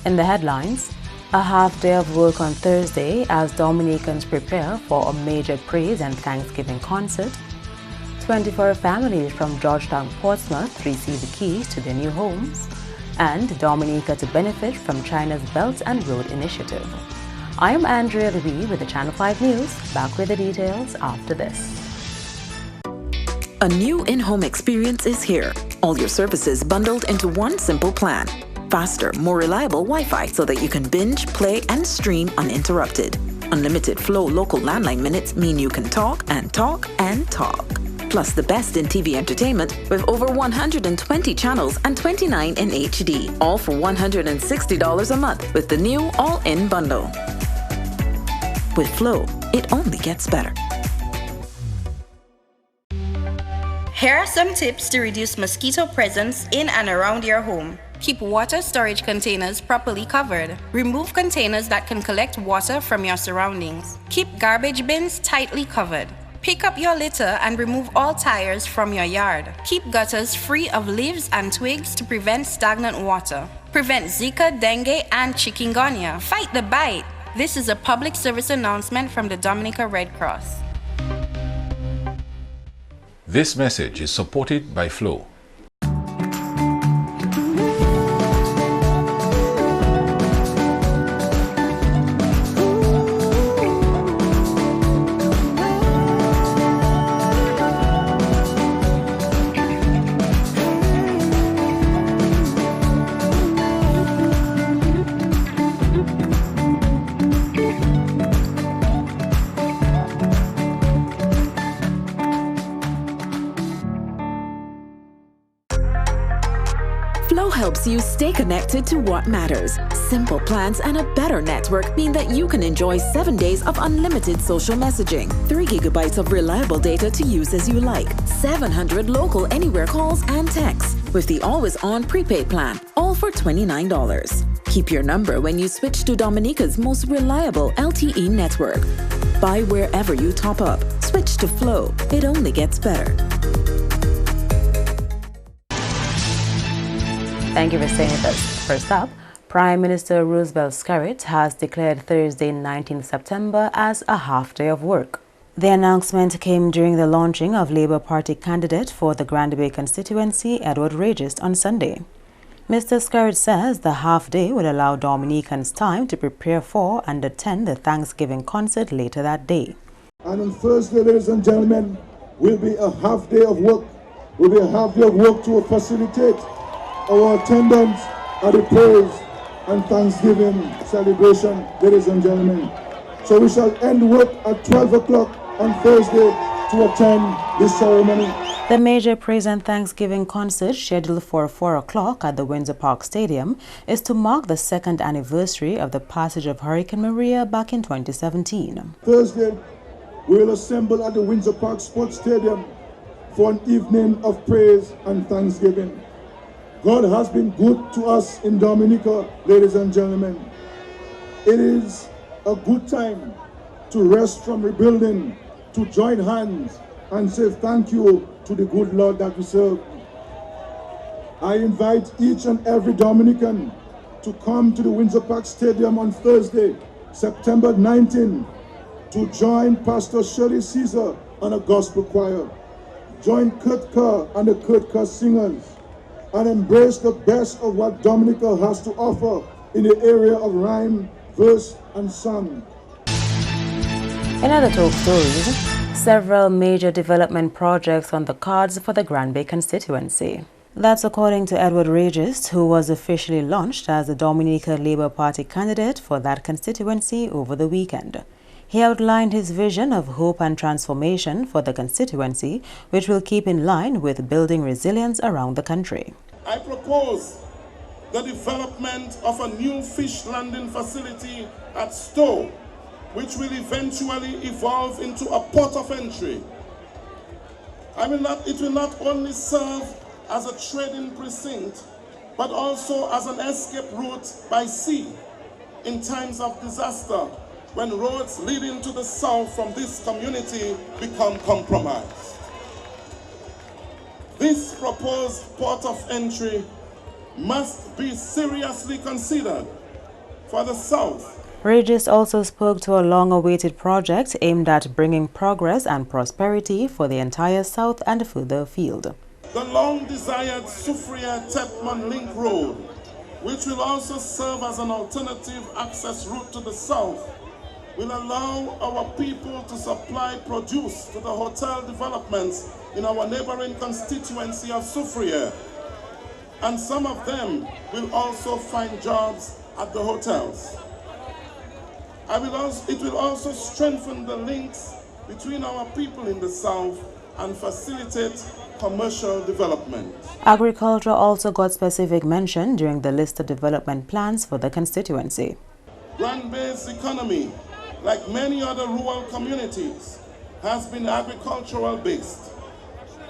In the headlines, a half day of work on Thursday as Dominicans prepare for a major praise and Thanksgiving concert. 24 families from Georgetown, Portsmouth receive the keys to their new homes. And Dominica to benefit from China's Belt and Road Initiative. I am Andrea Louis with the Channel 5 News. Back with the details after this. A new in-home experience is here. All your services bundled into one simple plan. Faster, more reliable Wi-Fi so that you can binge, play, and stream uninterrupted. Unlimited Flow local landline minutes mean you can talk and talk and talk. Plus the best in TV entertainment with over 120 channels and 29 in HD, all for $160 a month with the new all-in bundle. With Flow, it only gets better. Here are some tips to reduce mosquito presence in and around your home. Keep water storage containers properly covered. Remove containers that can collect water from your surroundings. Keep garbage bins tightly covered. Pick up your litter and remove all tires from your yard. Keep gutters free of leaves and twigs to prevent stagnant water. Prevent Zika, dengue, and chikungunya. Fight the bite. This is a public service announcement from the Dominica Red Cross. This message is supported by Flow. Flow helps you stay connected to what matters. Simple plans and a better network mean that you can enjoy 7 days of unlimited social messaging, 3 gigabytes of reliable data to use as you like, 700 local anywhere calls and texts with the always-on prepaid plan, all for $29. Keep your number when you switch to Dominica's most reliable LTE network. Buy wherever you top up. Switch to Flow. It only gets better. Thank you for staying with us. First up, Prime Minister Roosevelt Skerrit has declared Thursday, 19th September as a half day of work. The announcement came during the launching of Labour Party candidate for the Grand Bay constituency, Edward Regis, on Sunday. Mr. Skerrit says the half day will allow Dominicans time to prepare for and attend the Thanksgiving concert later that day. And on Thursday, ladies and gentlemen, will be a half day of work. Will be a half day of work to facilitate our attendance at the praise and Thanksgiving celebration, ladies and gentlemen. So we shall end work at 12 o'clock on Thursday to attend this ceremony. The major praise and Thanksgiving concert, scheduled for 4 o'clock at the Windsor Park Stadium, is to mark the 2nd anniversary of the passage of Hurricane Maria back in 2017. Thursday, we will assemble at the Windsor Park Sports Stadium for an evening of praise and Thanksgiving. God has been good to us in Dominica, ladies and gentlemen. It is a good time to rest from rebuilding, to join hands and say thank you to the good Lord that we serve. I invite each and every Dominican to come to the Windsor Park Stadium on Thursday, September 19, to join Pastor Shirley Caesar and a gospel choir. Join Kurt Kerr and the Kurt Kerr Singers, and embrace the best of what Dominica has to offer in the area of rhyme, verse, and song. In other talk stories, several major development projects on the cards for the Grand Bay constituency. That's according to Edward Regis, who was officially launched as the Dominica Labour Party candidate for that constituency over the weekend. He outlined his vision of hope and transformation for the constituency, which will keep in line with building resilience around the country. I propose the development of a new fish landing facility at Stowe, which will eventually evolve into a port of entry. It will not only serve as a trading precinct, but also as an escape route by sea in times of disaster, when roads leading to the south from this community become compromised. This proposed port of entry must be seriously considered for the South. Regis also spoke to a long-awaited project aimed at bringing progress and prosperity for the entire South and further afield. The long-desired Soufriere-Tepman Link Road, which will also serve as an alternative access route to the South, will allow our people to supply produce to the hotel developments in our neighboring constituency of Soufriere. And some of them will also find jobs at the hotels. It will also strengthen the links between our people in the South and facilitate commercial development. Agriculture also got specific mention during the list of development plans for the constituency. Grand Bay's economy, like many other rural communities, has been agricultural based.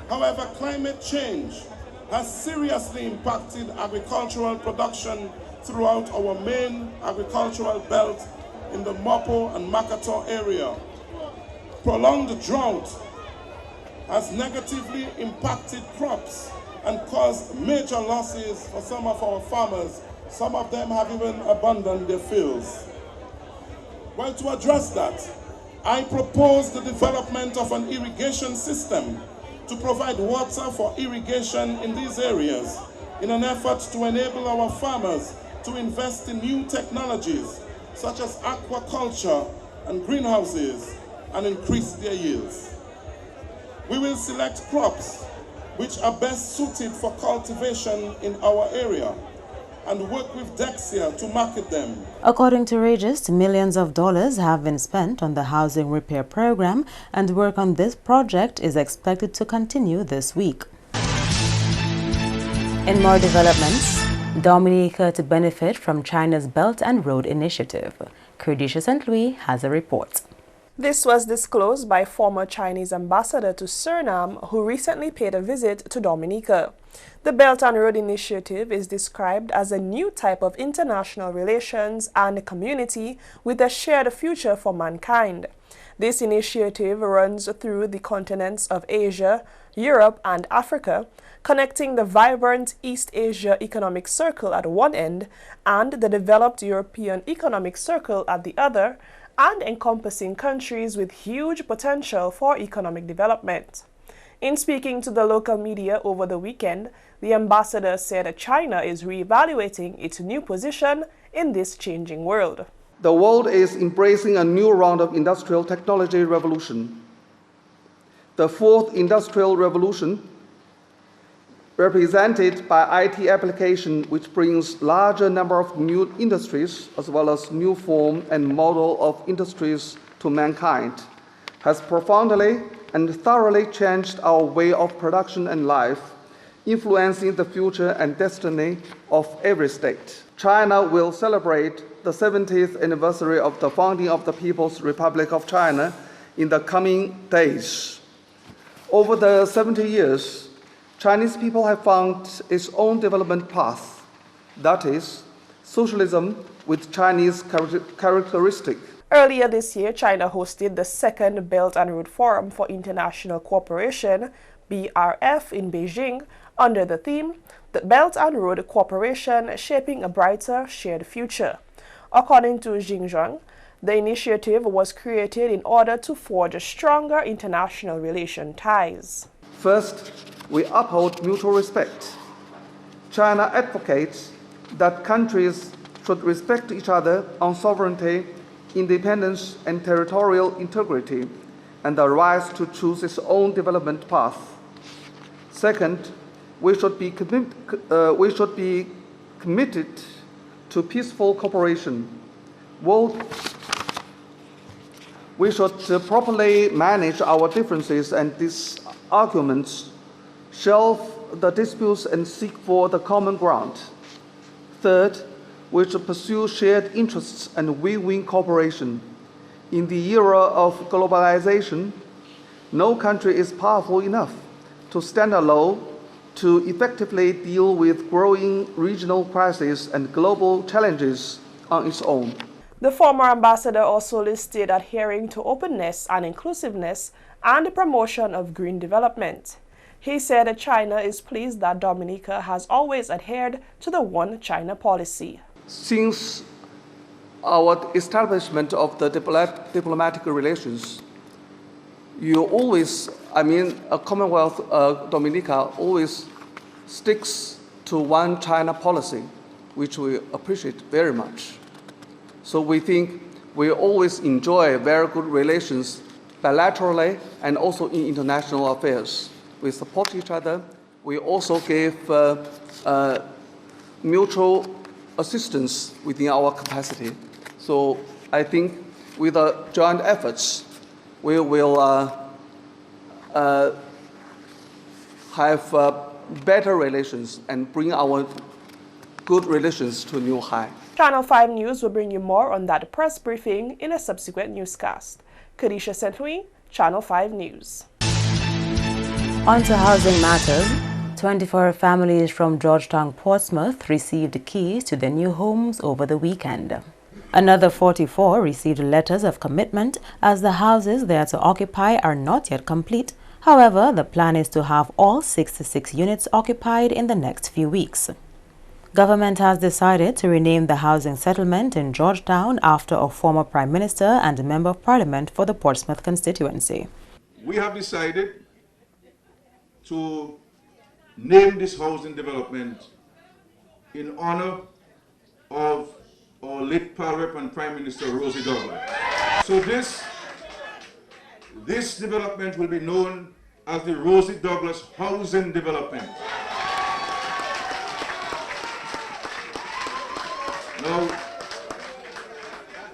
However, climate change has seriously impacted agricultural production throughout our main agricultural belt in the Mopo and Makato area. Prolonged drought has negatively impacted crops and caused major losses for some of our farmers. Some of them have even abandoned their fields. Well, to address that, I propose the development of an irrigation system to provide water for irrigation in these areas in an effort to enable our farmers to invest in new technologies such as aquaculture and greenhouses and increase their yields. We will select crops which are best suited for cultivation in our area and work with Dexia to market them. According to Regis, millions of dollars have been spent on the housing repair program, and work on this project is expected to continue this week. In more developments, Dominica to benefit from China's Belt and Road Initiative. Kurdisha St. Louis has a report. This was disclosed by former Chinese ambassador to Suriname, who recently paid a visit to Dominica. The Belt and Road Initiative is described as a new type of international relations and community with a shared future for mankind. This initiative runs through the continents of Asia, Europe, and Africa, connecting the vibrant East Asia Economic Circle at one end and the developed European Economic Circle at the other, and encompassing countries with huge potential for economic development. In speaking to the local media over the weekend, the ambassador said that China is reevaluating its new position in this changing world. The world is embracing a new round of industrial technology revolution. The fourth industrial revolution, represented by IT application, which brings larger number of new industries as well as new form and model of industries to mankind, has profoundly and thoroughly changed our way of production and life, influencing the future and destiny of every state. China will celebrate the 70th anniversary of the founding of the People's Republic of China in the coming days. Over the 70 years, Chinese people have found its own development path, that is, socialism with Chinese characteristics. Earlier this year, China hosted the second Belt and Road Forum for International Cooperation, BRF, in Beijing, under the theme, The Belt and Road Cooperation Shaping a Brighter Shared Future. According to Xinjiang, the initiative was created in order to forge stronger international relation ties. First, we uphold mutual respect. China advocates that countries should respect each other on sovereignty, independence, and territorial integrity, and the right to choose its own development path. Second, we should be committed to peaceful cooperation. We should properly manage our differences and disarguments, shelve the disputes and seek for the common ground. Third, we should pursue shared interests and win-win cooperation. In the era of globalization, no country is powerful enough to stand alone to effectively deal with growing regional crises and global challenges on its own. The former ambassador also listed adhering to openness and inclusiveness and the promotion of green development. He said that China is pleased that Dominica has always adhered to the One China policy. Since our establishment of the diplomatic relations, a Commonwealth Dominica always sticks to one China policy, which we appreciate very much. So we think we always enjoy very good relations bilaterally and also in international affairs. We support each other. We also give mutual assistance within our capacity. So I think with the joint efforts, we will have better relations and bring our good relations to a new high. Channel 5 News will bring you more on that press briefing in a subsequent newscast. Kadisha Senthui, Channel 5 News. On to housing matters. 24 families from Georgetown, Portsmouth received keys to their new homes over the weekend. Another 44 received letters of commitment as the houses they are to occupy are not yet complete. However, the plan is to have all 66 units occupied in the next few weeks. Government has decided to rename the housing settlement in Georgetown after a former Prime Minister and Member of Parliament for the Portsmouth constituency. We have decided to name this housing development in honor of our late Pal Rep and Prime Minister Rosie Douglas. So this development will be known as the Rosie Douglas Housing Development.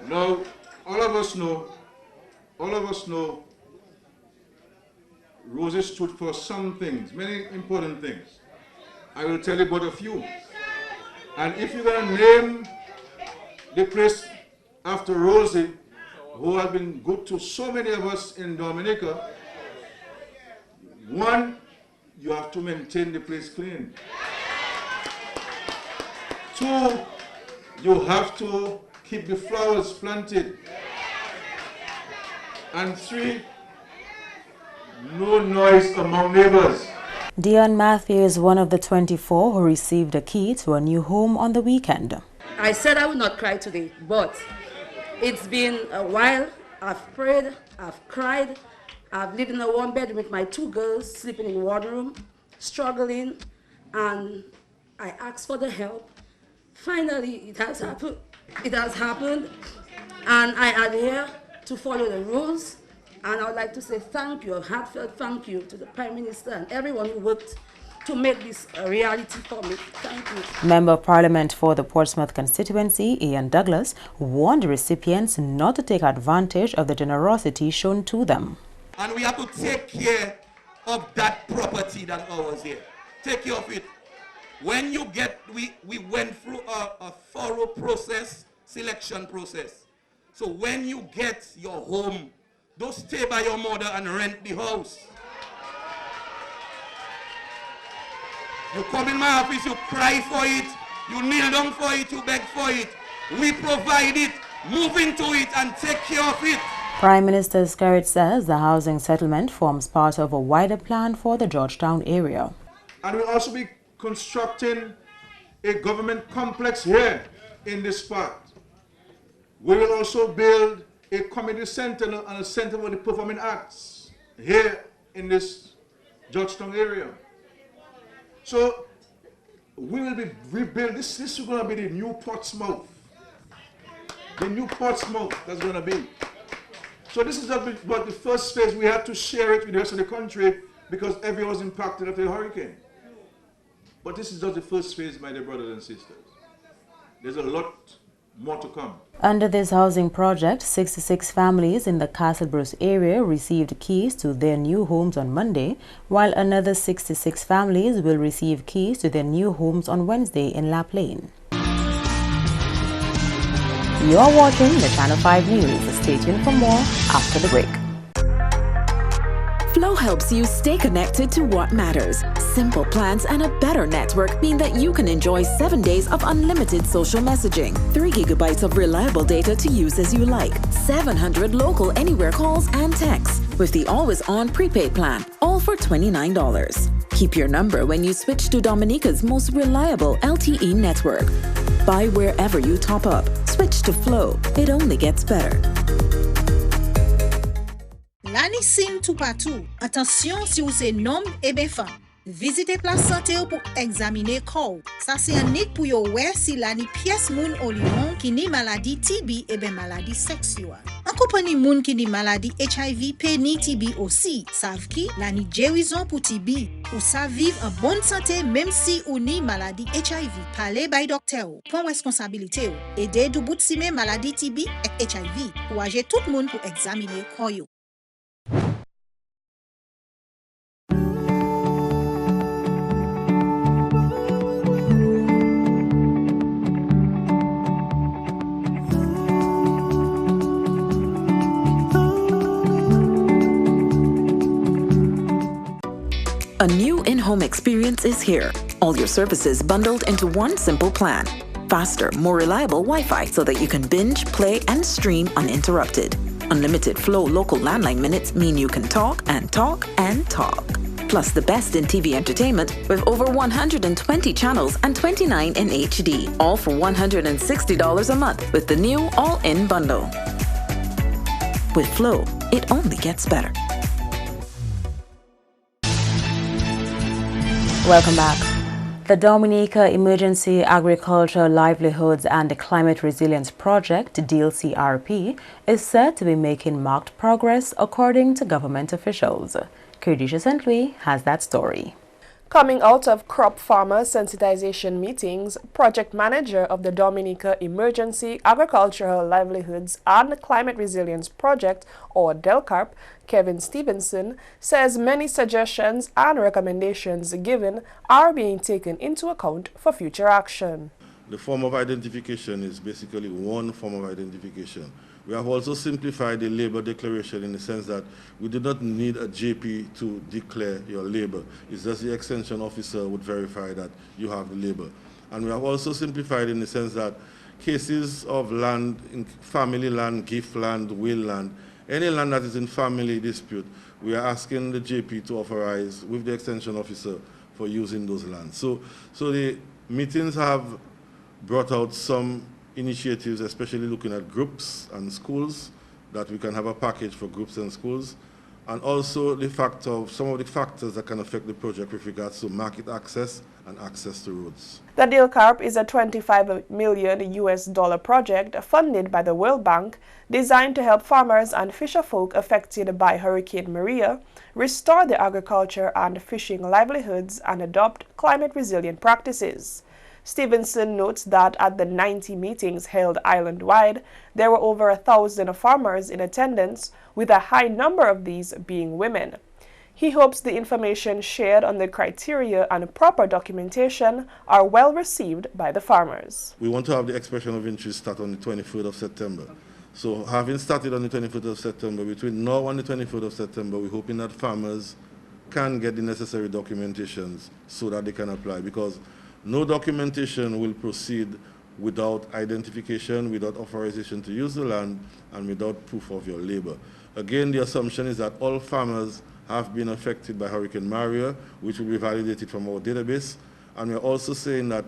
Now, all of us know Rosie stood for some things, many important things. I will tell you about a few. And if you're going to name the place after Rosie, who has been good to so many of us in Dominica, one, you have to maintain the place clean. Two, you have to keep the flowers planted. And three, no noise among neighbors. Dion Matthew is one of the 24 who received a key to a new home on the weekend. I said I would not cry today, but it's been a while. I've prayed, I've cried, I've lived in a one bedroom with my two girls, sleeping in one room, struggling, and I asked for the help. Finally, it has happened. It has happened, and I adhere to follow the rules. And I would like to say thank you, a heartfelt thank you to the Prime Minister and everyone who worked to make this a reality for me. Thank you. Member of Parliament for the Portsmouth constituency, Ian Douglas, warned recipients not to take advantage of the generosity shown to them. And we have to take care of that property that's ours here. Take care of it. When you get, we went through a thorough process, selection process. So when you get your home, don't stay by your mother and rent the house. You come in my office, you cry for it, you kneel down for it, you beg for it. We provide it, move into it and take care of it. Prime Minister Skerritt says the housing settlement forms part of a wider plan for the Georgetown area. And we'll also be constructing a government complex here in this part. We will also build a community center and a center for the performing arts here in this Georgetown area. So we will be rebuild this. This is going to be the new Portsmouth. The new Portsmouth that's going to be. So this is but the first phase. We have to share it with the rest of the country because everyone was impacted after the hurricane. But this is just the first phase, my dear brothers and sisters. There's a lot more to come. Under this housing project, 66 families in the Castlebruce area received keys to their new homes on Monday, while another 66 families will receive keys to their new homes on Wednesday in La Plaine. You're watching the Channel 5 News. Stay tuned for more after the break. Flow helps you stay connected to what matters. Simple plans and a better network mean that you can enjoy 7 days of unlimited social messaging, 3 gigabytes of reliable data to use as you like, 700 local anywhere calls and texts with the always-on prepaid plan, all for $29. Keep your number when you switch to Dominica's most reliable LTE network. Buy wherever you top up. Switch to Flow. It only gets better. L'ANISIM tout partout. Attention si vous êtes homme et bien femme. Visitez place santé pour examiner corps. Ça c'est un nid pour yo ouais si l'ani pièce moun au lion qui ni maladie TB et bien maladie sexuelle. En compagnie moun qui ni maladie HIV pe ni TB aussi. Savent qui l'ani guérison pour TB. Ou ça vivre en bonne santé même si ou ni maladie HIV. Parlez by docteur. Prends responsabilité. Aidez du bout de sime maladie TB et HIV. Ou agir tout le monde pour examiner corps yo. A new in-home experience is here. All your services bundled into one simple plan. Faster, more reliable Wi-Fi so that you can binge, play, and stream uninterrupted. Unlimited Flow local landline minutes mean you can talk and talk and talk. Plus the best in TV entertainment with over 120 channels and 29 in HD. All for $160 a month with the new all-in bundle. With Flow, it only gets better. Welcome back. The Dominica Emergency Agricultural Livelihoods and Climate Resilience Project, DEAL-CRP, is said to be making marked progress according to government officials. Kurdisha St. Louis has that story. Coming out of crop farmer sensitization meetings, project manager of the Dominica Emergency Agricultural Livelihoods and Climate Resilience Project, or DELCARP, Kevin Stevenson, says many suggestions and recommendations given are being taken into account for future action. The form of identification is basically one form of identification. We have also simplified the labor declaration in the sense that we do not need a JP to declare your labor. It's just the extension officer would verify that you have the labor. And we have also simplified in the sense that cases of land, family land, gift land, will land, any land that is in family dispute, we are asking the JP to authorize with the extension officer for using those lands. So the meetings have brought out some initiatives, especially looking at groups and schools, that we can have a package for groups and schools, and also the fact of some of the factors that can affect the project with regards to market access and access to roads. The DEAL-CRP is a $25 million project funded by the World Bank, designed to help farmers and fisherfolk affected by Hurricane Maria restore their agriculture and fishing livelihoods and adopt climate-resilient practices. Stevenson notes that at the 90 meetings held island-wide, there were over 1,000 farmers in attendance, with a high number of these being women. He hopes the information shared on the criteria and proper documentation are well received by the farmers. We want to have the expression of interest start on the 23rd of September. So having started on the 23rd of September, between now and the 23rd of September, we're hoping that farmers can get the necessary documentations so that they can apply, because no documentation will proceed without identification, without authorization to use the land, and without proof of your labor. Again, the assumption is that all farmers have been affected by Hurricane Maria, which will be validated from our database. And we're also saying that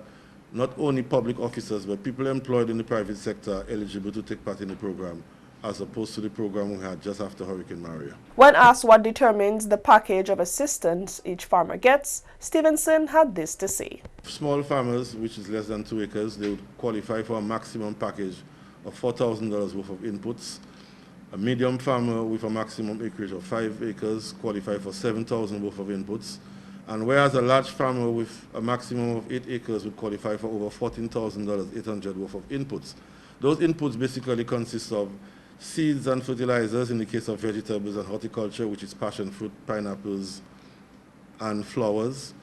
not only public officers, but people employed in the private sector are eligible to take part in the program, as opposed to the program we had just after Hurricane Maria. When asked what determines the package of assistance each farmer gets, Stevenson had this to say. Small farmers, which is less than 2 acres, they would qualify for a maximum package of $4,000 worth of inputs. A medium farmer with a maximum acreage of 5 acres qualify for $7,000 worth of inputs. And whereas a large farmer with a maximum of 8 acres would qualify for over $14,800 worth of inputs. Those inputs basically consist of seeds and fertilizers in the case of vegetables and horticulture, which is passion fruit, pineapples, and flowers.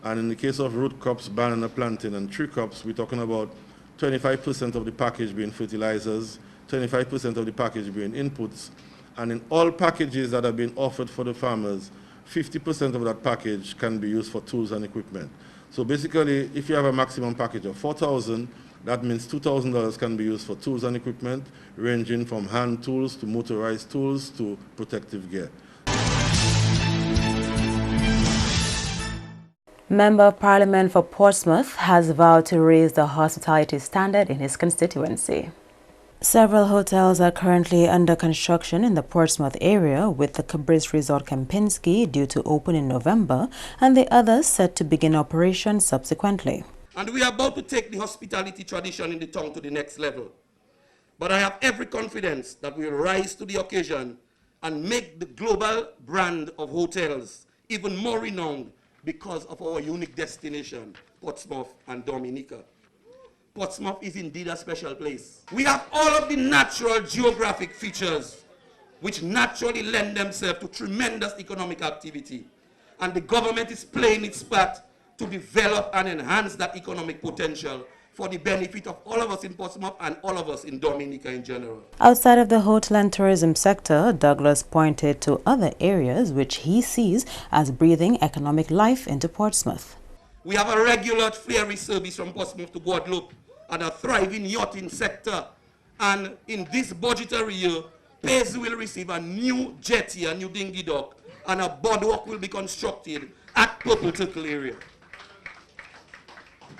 And in the case of root crops, banana, plantain, and tree crops, we're talking about 25% of the package being fertilizers, 25% of the package being inputs. And in all packages that are being offered for the farmers, 50% of that package can be used for tools and equipment. So basically, if you have a maximum package of $4,000, that means $2,000 can be used for tools and equipment, ranging from hand tools to motorized tools to protective gear. Member of Parliament for Portsmouth has vowed to raise the hospitality standard in his constituency. Several hotels are currently under construction in the Portsmouth area, with the Cabriz Resort Kempinski due to open in November and the others set to begin operation subsequently. And we are about to take the hospitality tradition in the town to the next level. But I have every confidence that we will rise to the occasion and make the global brand of hotels even more renowned because of our unique destination, Portsmouth and Dominica. Portsmouth is indeed a special place. We have all of the natural geographic features which naturally lend themselves to tremendous economic activity. And the government is playing its part to develop and enhance that economic potential for the benefit of all of us in Portsmouth and all of us in Dominica in general. Outside of the hotel and tourism sector, Douglas pointed to other areas which he sees as breathing economic life into Portsmouth. We have a regular ferry service from Portsmouth to Guadeloupe and a thriving yachting sector. And in this budgetary year, Paisley will receive a new jetty, a new dinghy dock, and a boardwalk will be constructed at Purple Turtle area.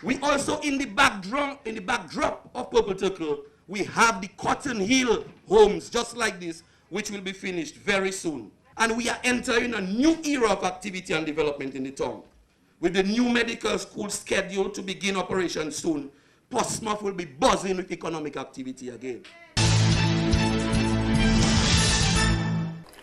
We also, in the backdrop of Purple Turtle, we have the Cotton Hill homes, just like this, which will be finished very soon. And we are entering a new era of activity and development in the town. With the new medical school scheduled to begin operation soon, Portsmouth will be buzzing with economic activity again.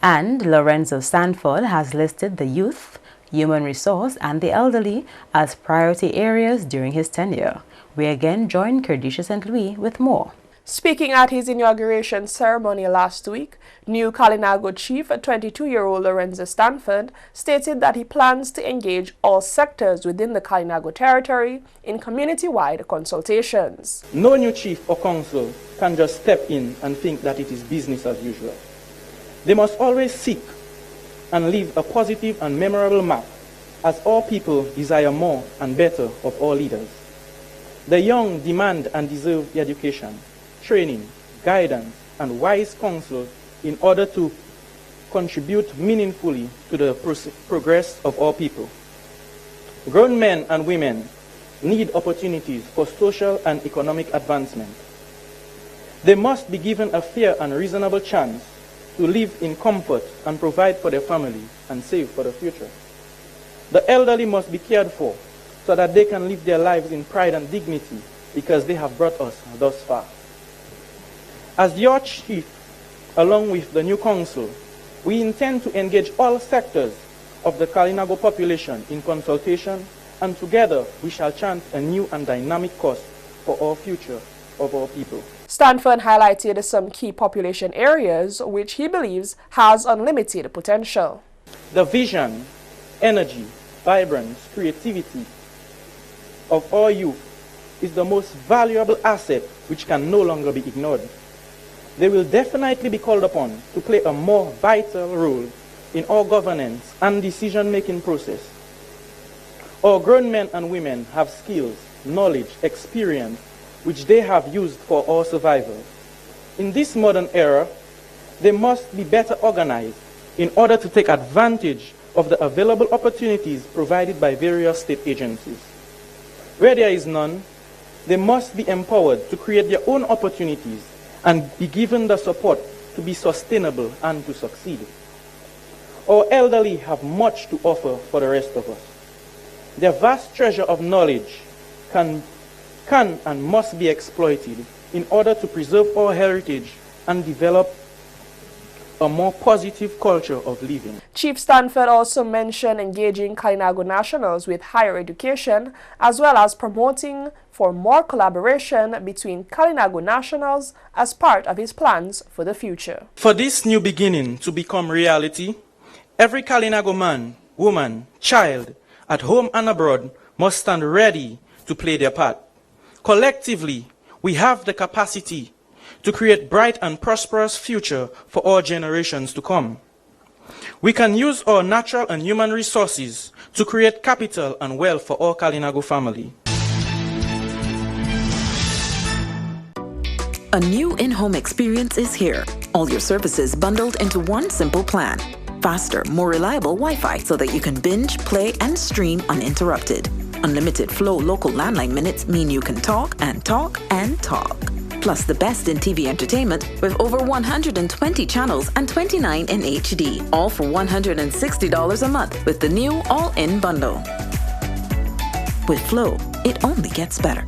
And Lorenzo Sanford has listed the youth, human resource and the elderly as priority areas during his tenure. We again join Curdisha St. Louis with more. Speaking at his inauguration ceremony last week, new Kalinago chief, 22-year-old Lorenzo Stanford, stated that he plans to engage all sectors within the Kalinago territory in community-wide consultations. No new chief or council can just step in and think that it is business as usual. They must always seek and leave a positive and memorable mark, as all people desire more and better of all leaders. The young demand and deserve education, training, guidance, and wise counsel in order to contribute meaningfully to the progress of all people. Grown men and women need opportunities for social and economic advancement. They must be given a fair and reasonable chance to live in comfort and provide for their family and save for the future. The elderly must be cared for so that they can live their lives in pride and dignity because they have brought us thus far. As your chief, along with the new council, we intend to engage all sectors of the Kalinago population in consultation, and together we shall chant a new and dynamic course for our future of our people. Stanford highlighted some key population areas which he believes has unlimited potential. The vision, energy, vibrance, creativity of our youth is the most valuable asset which can no longer be ignored. They will definitely be called upon to play a more vital role in our governance and decision-making process. Our grown men and women have skills, knowledge, experience, which they have used for our survival. In this modern era, they must be better organized in order to take advantage of the available opportunities provided by various state agencies. Where there is none, they must be empowered to create their own opportunities and be given the support to be sustainable and to succeed. Our elderly have much to offer for the rest of us. Their vast treasure of knowledge can and must be exploited in order to preserve our heritage and develop a more positive culture of living. Chief Stanford also mentioned engaging Kalinago nationals with higher education, as well as promoting for more collaboration between Kalinago nationals as part of his plans for the future. For this new beginning to become reality, every Kalinago man, woman, child, at home and abroad, must stand ready to play their part. Collectively, we have the capacity to create bright and prosperous future for all generations to come. We can use our natural and human resources to create capital and wealth for all Kalinago family. A new in-home experience is here. All your services bundled into one simple plan. Faster, more reliable Wi-Fi so that you can binge, play, and stream uninterrupted. Unlimited flow local landline minutes mean you can talk and talk and talk. plus the best in TV entertainment with over 120 channels and 29 in HD, all for $160 a month with the new all-in bundle. With Flow, it only gets better.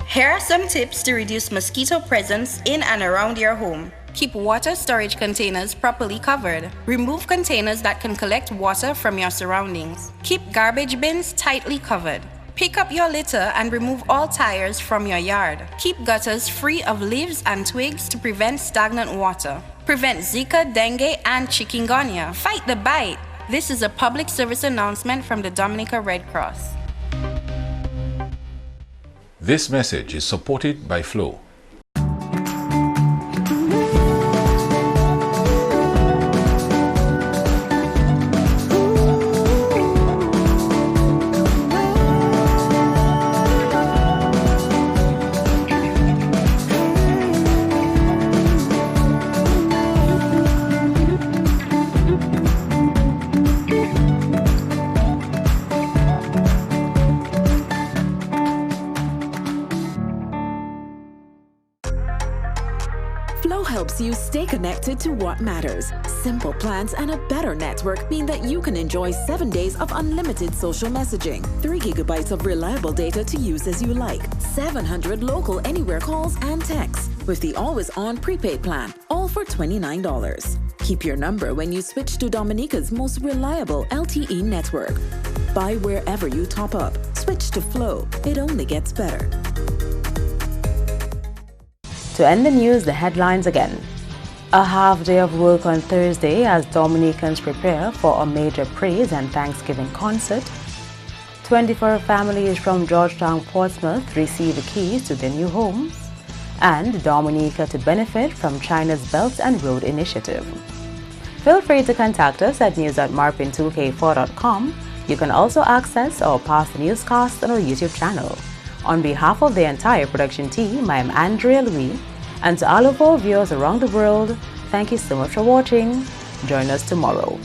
Here are some tips to reduce mosquito presence in and around your home. Keep water storage containers properly covered. Remove containers that can collect water from your surroundings. Keep garbage bins tightly covered. Pick up your litter and remove all tires from your yard. Keep gutters free of leaves and twigs to prevent stagnant water. Prevent Zika, dengue, and chikungunya. Fight the bite. This is a public service announcement from the Dominica Red Cross. This message is supported by Flow. Flow helps you stay connected to what matters. Simple plans and a better network mean that you can enjoy 7 days of unlimited social messaging, 3 gigabytes of reliable data to use as you like, 700 local anywhere calls and texts, with the always-on prepaid plan, all for $29. Keep your number when you switch to Dominica's most reliable LTE network. Buy wherever you top up. Switch to Flow. It only gets better. To end the news, the headlines again. A half day of work on Thursday as Dominicans prepare for a major praise and Thanksgiving concert. 24 families from Georgetown, Portsmouth receive the keys to their new homes. And Dominica to benefit from China's Belt and Road Initiative. Feel free to contact us at news@marpin2k4.com. You can also access our past newscasts on our YouTube channel. On behalf of the entire production team, I am Andrea Louis, and to all of our viewers around the world, thank you so much for watching. Join us tomorrow.